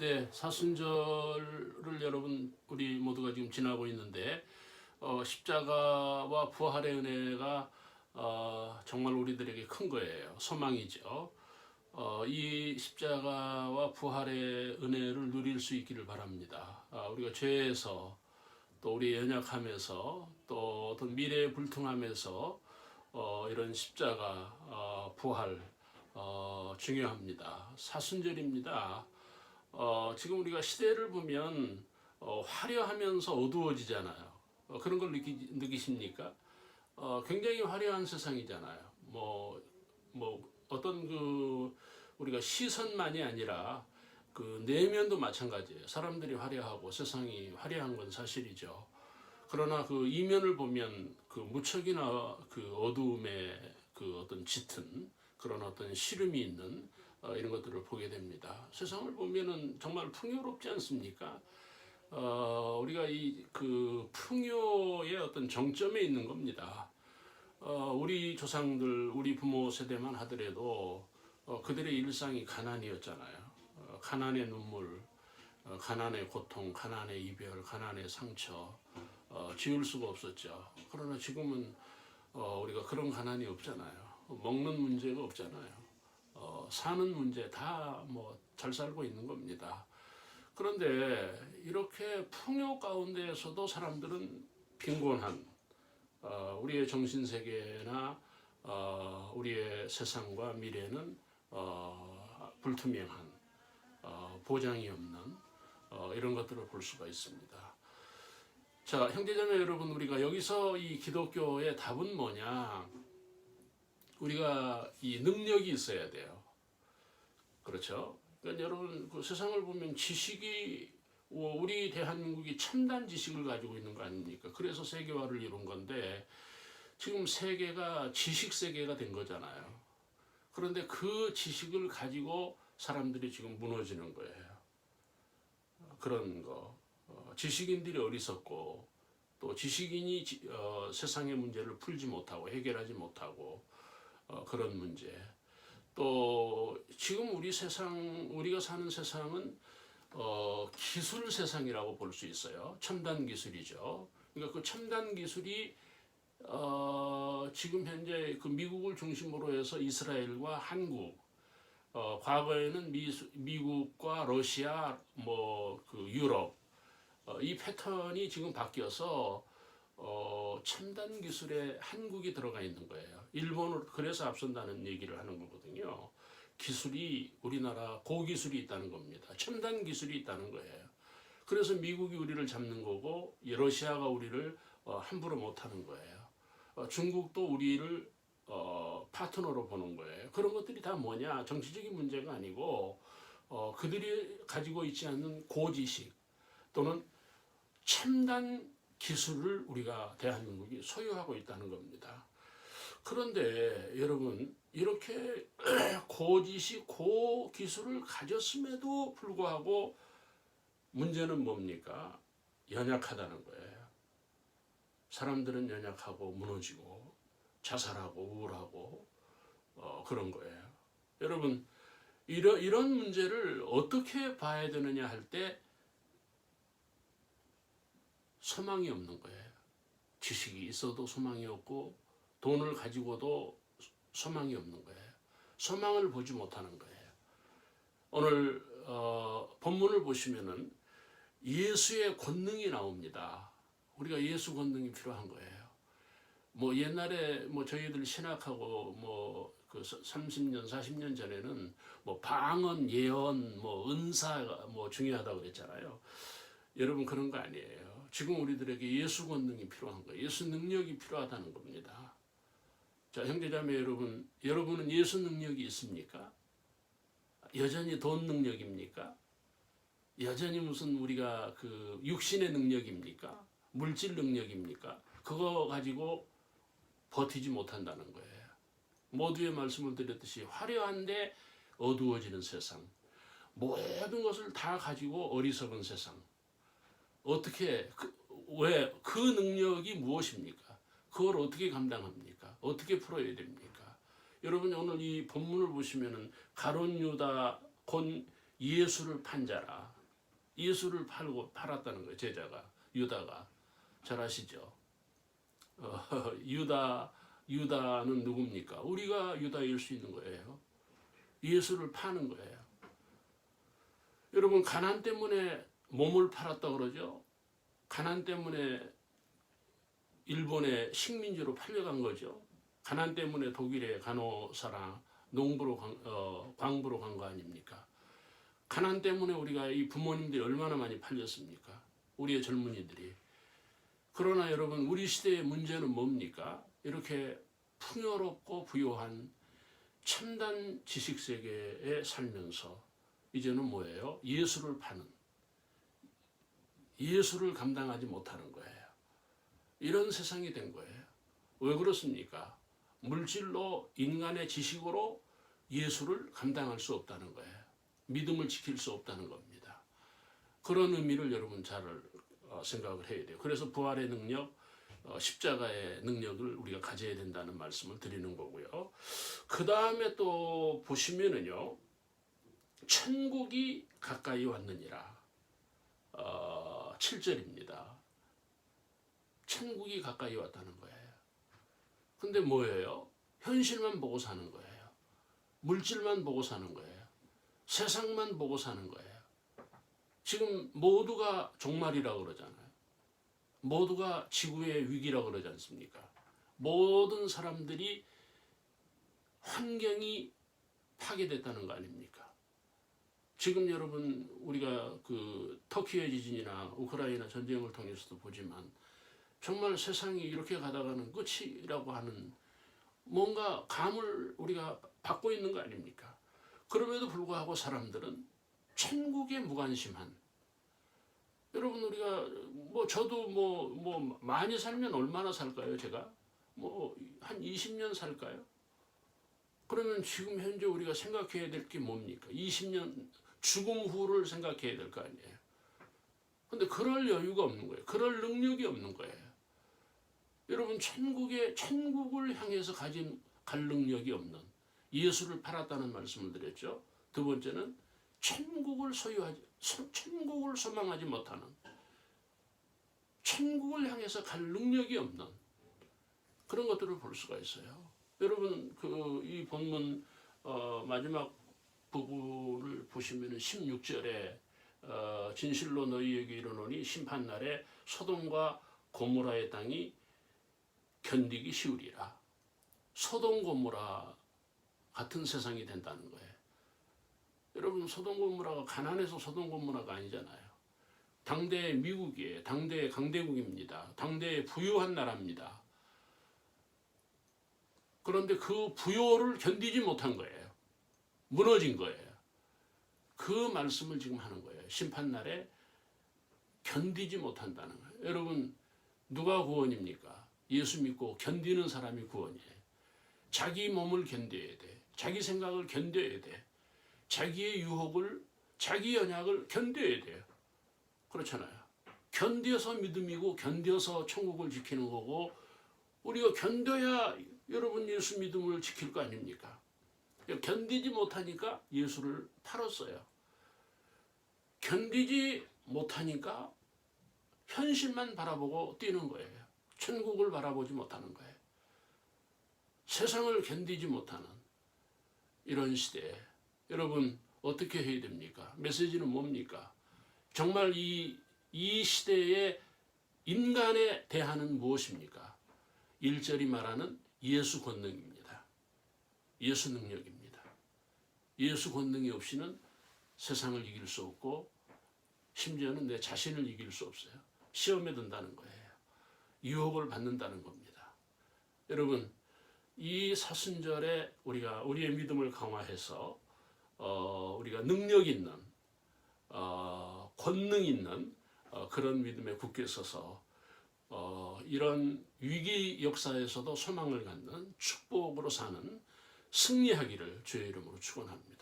네, 사순절을 여러분 우리 모두가 지금 지나고 있는데 십자가와 부활의 은혜가 정말 우리들에게 큰 거예요. 소망이죠. 이 십자가와 부활의 은혜를 누릴 수 있기를 바랍니다. 우리가 죄에서 또 우리 연약함에서 또 어떤 미래에 불통함에서 이런 십자가 부활 중요합니다. 사순절입니다. 지금 우리가 시대를 보면 화려하면서 어두워지잖아요. 그런 걸 느끼십니까? 굉장히 화려한 세상이잖아요. 뭐 어떤 우리가 시선만이 아니라 그 내면도 마찬가지예요. 사람들이 화려하고 세상이 화려한 건 사실이죠. 그러나 그 이면을 보면 그 무척이나 그 어두움의 그 어떤 짙은 그런 어떤 시름이 있는 이런 것들을 보게 됩니다. 세상을 보면은 정말 풍요롭지 않습니까? 우리가 이 그 풍요의 어떤 정점에 있는 겁니다. 우리 조상들, 우리 부모 세대만 하더라도 그들의 일상이 가난이었잖아요. 가난의 눈물, 가난의 고통, 가난의 이별, 가난의 상처, 지울 수가 없었죠. 그러나 지금은 우리가 그런 가난이 없잖아요. 먹는 문제가 없잖아요. 사는 문제 다 뭐 잘 살고 있는 겁니다. 그런데 이렇게 풍요 가운데에서도 사람들은 빈곤한 우리의 정신세계나 우리의 세상과 미래는 불투명한 보장이 없는 이런 것들을 볼 수가 있습니다. 자, 형제자매 여러분, 우리가 여기서 이 기독교의 답은 뭐냐? 우리가 이 능력이 있어야 돼요. 그렇죠? 그러니까 여러분 그 세상을 보면 지식이 우리 대한민국이 첨단 지식을 가지고 있는 거 아닙니까? 그래서 세계화를 이룬 건데 지금 세계가 지식 세계가 된 거잖아요. 그런데 그 지식을 가지고 사람들이 지금 무너지는 거예요. 그런 거. 지식인들이 어리석고 또 지식인이 세상의 문제를 풀지 못하고 해결하지 못하고 그런 문제. 또 지금 우리가 사는 세상은 기술 세상이라고 볼 수 있어요. 첨단 기술이죠. 그러니까 그 첨단 기술이 지금 현재 그 미국을 중심으로 해서 이스라엘과 한국, 과거에는 미국과 러시아, 그 유럽, 이 패턴이 지금 바뀌어서 첨단 기술에 한국이 들어가 있는 거예요. 일본을 그래서 앞선다는 얘기를 하는 거거든요. 기술이 우리나라 고기술이 있다는 겁니다. 첨단 기술이 있다는 거예요. 그래서 미국이 우리를 잡는 거고 러시아가 우리를 함부로 못하는 거예요. 중국도 우리를 파트너로 보는 거예요. 그런 것들이 다 뭐냐? 정치적인 문제가 아니고 그들이 가지고 있지 않는 고지식 또는 첨단 기술을 우리가 대한민국이 소유하고 있다는 겁니다. 그런데 여러분 이렇게 고지식 고기술을 가졌음에도 불구하고 문제는 뭡니까? 연약하다는 거예요. 사람들은 연약하고 무너지고 자살하고 우울하고 그런 거예요. 여러분 이런 문제를 어떻게 봐야 되느냐 할 때 소망이 없는 거예요. 지식이 있어도 소망이 없고 돈을 가지고도 소망이 없는 거예요. 소망을 보지 못하는 거예요. 오늘 본문을 보시면은 예수의 권능이 나옵니다. 우리가 예수 권능이 필요한 거예요. 옛날에 저희들 신학하고 그 30년, 40년 전에는 방언, 예언, 은사가 중요하다고 그랬잖아요. 여러분 그런 거 아니에요. 지금 우리들에게 예수 권능이 필요한 거예요. 예수 능력이 필요하다는 겁니다. 자, 형제자매 여러분, 여러분은 예수 능력이 있습니까? 여전히 돈 능력입니까? 여전히 무슨 우리가 그 육신의 능력입니까? 물질 능력입니까? 그거 가지고 버티지 못한다는 거예요. 모두의 말씀을 드렸듯이 화려한데 어두워지는 세상. 모든 것을 다 가지고 어리석은 세상. 어떻게 왜 그 능력이 무엇입니까? 그걸 어떻게 감당합니까? 어떻게 풀어야 됩니까? 여러분 오늘 이 본문을 보시면은 가룟 유다 곧 예수를 판 자라. 예수를 팔았다는 거예요. 제자가, 유다가. 잘 아시죠? 유다는 누굽니까? 우리가 유다일 수 있는 거예요. 예수를 파는 거예요. 여러분, 가난 때문에 몸을 팔았다 그러죠? 가난 때문에 일본의 식민지로 팔려간 거죠. 가난 때문에 독일의 간호사랑 농부로 광부로 간 거 아닙니까? 가난 때문에 우리가 이 부모님들이 얼마나 많이 팔렸습니까? 우리의 젊은이들이. 그러나 여러분, 우리 시대의 문제는 뭡니까? 이렇게 풍요롭고 부유한 첨단 지식 세계에 살면서 이제는 뭐예요? 예수를 파는, 예수를 감당하지 못하는 거예요. 이런 세상이 된 거예요. 왜 그렇습니까? 물질로, 인간의 지식으로 예수를 감당할 수 없다는 거예요. 믿음을 지킬 수 없다는 겁니다. 그런 의미를 여러분 잘 생각을 해야 돼요. 그래서 부활의 능력, 십자가의 능력을 우리가 가져야 된다는 말씀을 드리는 거고요. 그 다음에 또 보시면은요, 천국이 가까이 왔느니라. 7절입니다. 천국이 가까이 왔다는 거예요. 근데 뭐예요? 현실만 보고 사는 거예요. 물질만 보고 사는 거예요. 세상만 보고 사는 거예요. 지금 모두가 종말이라고 그러잖아요. 모두가 지구의 위기라고 그러지 않습니까? 모든 사람들이 환경이 파괴됐다는 거 아닙니까? 지금 여러분, 우리가 그 터키의 지진이나 우크라이나 전쟁을 통해서도 보지만 정말 세상이 이렇게 가다가는 끝이라고 하는 뭔가 감을 우리가 받고 있는 거 아닙니까? 그럼에도 불구하고 사람들은 천국에 무관심한, 여러분, 우리가 저도 많이 살면 얼마나 살까요? 제가 한 20년 살까요? 그러면 지금 현재 우리가 생각해야 될 게 뭡니까? 20년 죽음 후를 생각해야 될 거 아니에요. 근데 그럴 여유가 없는 거예요. 그럴 능력이 없는 거예요. 여러분, 천국을 향해서 갈 능력이 없는, 예수를 팔았다는 말씀을 드렸죠. 두 번째는 천국을 소망하지 못하는, 천국을 향해서 갈 능력이 없는 그런 것들을 볼 수가 있어요. 여러분, 이 본문 마지막 부분을 보시면 16절에 진실로 너희에게 이르노니 심판날에 소돔과 고모라의 땅이 견디기 쉬우리라. 소돔 고모라 같은 세상이 된다는 거예요. 여러분, 소돔 고모라가 가난해서 소돔 고모라가 아니잖아요. 당대의 미국이에요. 당대의 강대국입니다. 당대의 부유한 나라입니다. 그런데 그 부요를 견디지 못한 거예요. 무너진 거예요. 그 말씀을 지금 하는 거예요. 심판날에 견디지 못한다는 거예요. 여러분, 누가 구원입니까? 예수 믿고 견디는 사람이 구원이에요. 자기 몸을 견뎌야 돼. 자기 생각을 견뎌야 돼. 자기의 유혹을, 자기 연약을 견뎌야 돼요. 그렇잖아요. 견뎌서 믿음이고 견뎌서 천국을 지키는 거고, 우리가 견뎌야 여러분 예수 믿음을 지킬 거 아닙니까? 견디지 못하니까 예수를 팔았어요. 견디지 못하니까 현실만 바라보고 뛰는 거예요. 천국을 바라보지 못하는 거예요. 세상을 견디지 못하는 이런 시대에 여러분 어떻게 해야 됩니까? 메시지는 뭡니까? 정말 이 시대에 인간에 대하는 무엇입니까? 1절이 말하는 예수 권능입니다. 예수 능력입니다. 예수 권능이 없이는 세상을 이길 수 없고 심지어는 내 자신을 이길 수 없어요. 시험에 든다는 거예요. 유혹을 받는다는 겁니다. 여러분, 이 사순절에 우리가 우리의 믿음을 강화해서 우리가 능력 있는 권능 있는 그런 믿음에 굳게 서서 이런 위기 역사에서도 소망을 갖는 축복으로 사는 승리하기를 주의 이름으로 축원합니다.